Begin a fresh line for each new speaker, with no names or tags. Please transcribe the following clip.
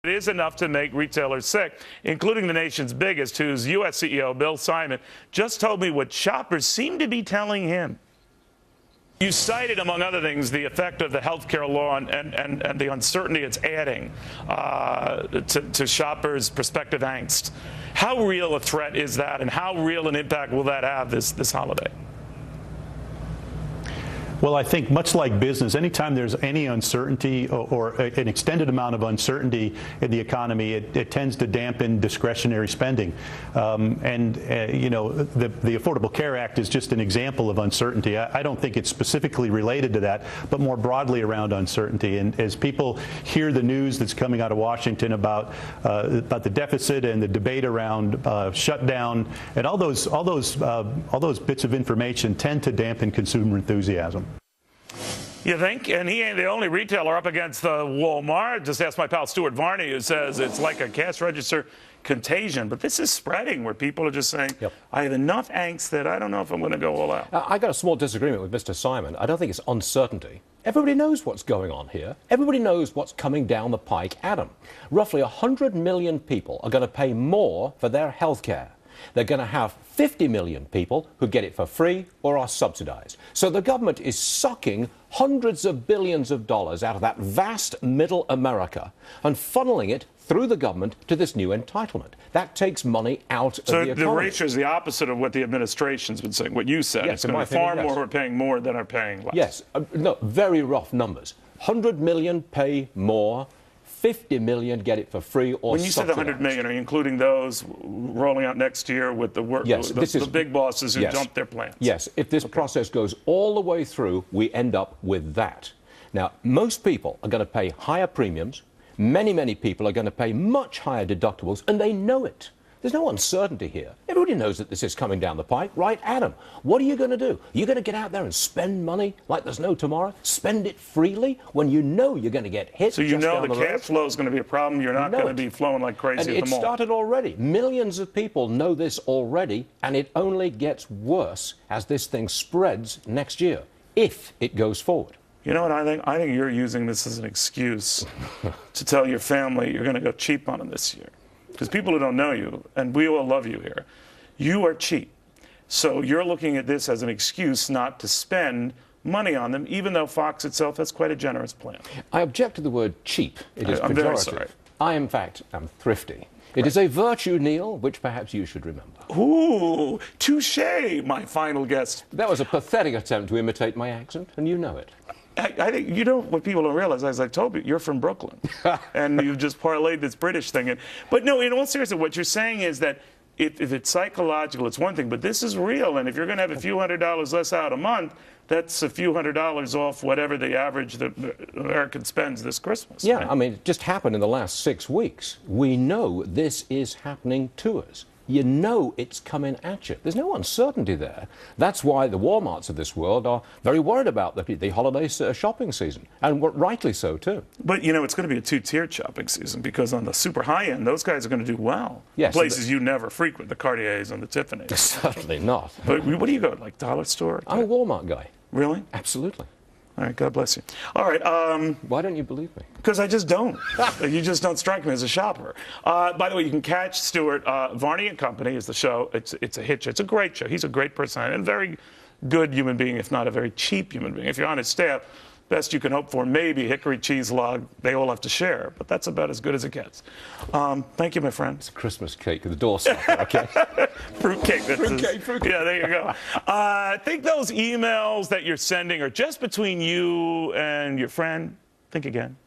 It is enough to make retailers sick, including the nation's biggest, whose U.S. CEO, Bill Simon, just told me what shoppers seem to be telling him. You cited, among other things, the effect of the health care law and the uncertainty it's adding to shoppers' prospective angst. How real a threat is that, and how real an impact will that have this holiday?
Well, I think much like business, anytime there's any uncertainty or an extended amount of uncertainty in the economy, it tends to dampen discretionary spending. You know, the Affordable Care Act is just an example of uncertainty. I don't think it's specifically related to that, but more broadly around uncertainty. And as people hear the news that's coming out of Washington about the deficit and the debate around shutdown, and all those bits of information tend to dampen consumer enthusiasm.
You think? And he ain't the only retailer up against the Walmart. Just ask my pal Stuart Varney, who says it's like a cash register contagion. But this is spreading where people are just saying, yep, I have enough angst that I don't know if I'm going to go all out.
I got a small disagreement with Mr. Simon. I don't think it's uncertainty. Everybody knows what's going on here. Everybody knows what's coming down the pike at them. Roughly 100 million people are going to pay more for their health care. They're going to have 50 million people who get it for free or are subsidized. So the government is sucking hundreds of billions of dollars out of that vast middle America and funneling it through the government to this new entitlement. That takes money out of the economy.
So the ratio is the opposite of what the administration's been saying, what you said.
Yes,
it's going to be far more who are paying more than are paying less.
Yes. No, very rough numbers. 100 million pay more. 50 million get it for free or
when you say the 100 million, are you including those rolling out next year with the work,
yes,
the big bosses who
yes,
dumped their plans?
Yes. If this process goes all the way through, we end up with that. Now, most people are going to pay higher premiums. Many, many people are going to pay much higher deductibles, and they know it. There's no uncertainty here. Everybody knows that this is coming down the pike. Right, Adam? What are you going to do? Are you going to get out there and spend money like there's no tomorrow? Spend it freely when you know you're going to get hit?
So you know the cash flow is going to be a problem. You're not going to be flowing like crazy at the mall.
It started already. Millions of people know this already, and it only gets worse as this thing spreads next year, if it goes forward.
You know what I think? I think you're using this as an excuse to tell your family you're going to go cheap on them this year. Because people who don't know you, and we all love you here, you are cheap. So you're looking at this as an excuse not to spend money on them, even though Fox itself has quite a generous plan.
I object to the word cheap. It is
I'm
pejorative.
very sorry.
I, in fact, am thrifty. It is a virtue, Neil, which perhaps you should remember.
Ooh, touche, my final guest.
That was a pathetic attempt to imitate my accent, and you know it.
I think, you know, what people don't realize, as I told you, you're from Brooklyn. And you've just parlayed this British thing in. But no, in all seriousness, what you're saying is that if it's psychological, it's one thing, but this is real. And if you're going to have a few $100s less out a month, that's a few $100s off whatever the average the American spends this Christmas.
Yeah,
right?
I mean, it just happened in the last 6 weeks. We know this is happening to us. You know it's coming at you. There's no uncertainty there. That's why the Walmarts of this world are very worried about the holiday shopping season, and rightly so, too.
But, you know, it's going to be a two-tiered shopping season because on the super high end, those guys are going to do well.
Yes,
places you never frequent, the Cartiers and the Tiffany's.
Certainly not.
But what do you go, like dollar store?
I'm a Walmart guy.
Really?
Absolutely.
All right, God bless you. All right.
Why don't you believe me?
Because I just don't. You just don't strike me as a shopper. By the way, you can catch Stuart. Varney and Company is the show. It's a hit show. It's a great show. He's a great person and a very good human being, if not a very cheap human being. If you're on his staff, best you can hope for, maybe hickory cheese log. They all have to share, but that's about as good as it gets. Thank you, my friend.
It's a Christmas cake with a doorstopper, okay?
Fruitcake.
Fruitcake.
Yeah, there you go. I think those emails that you're sending are just between you and your friend. Think again.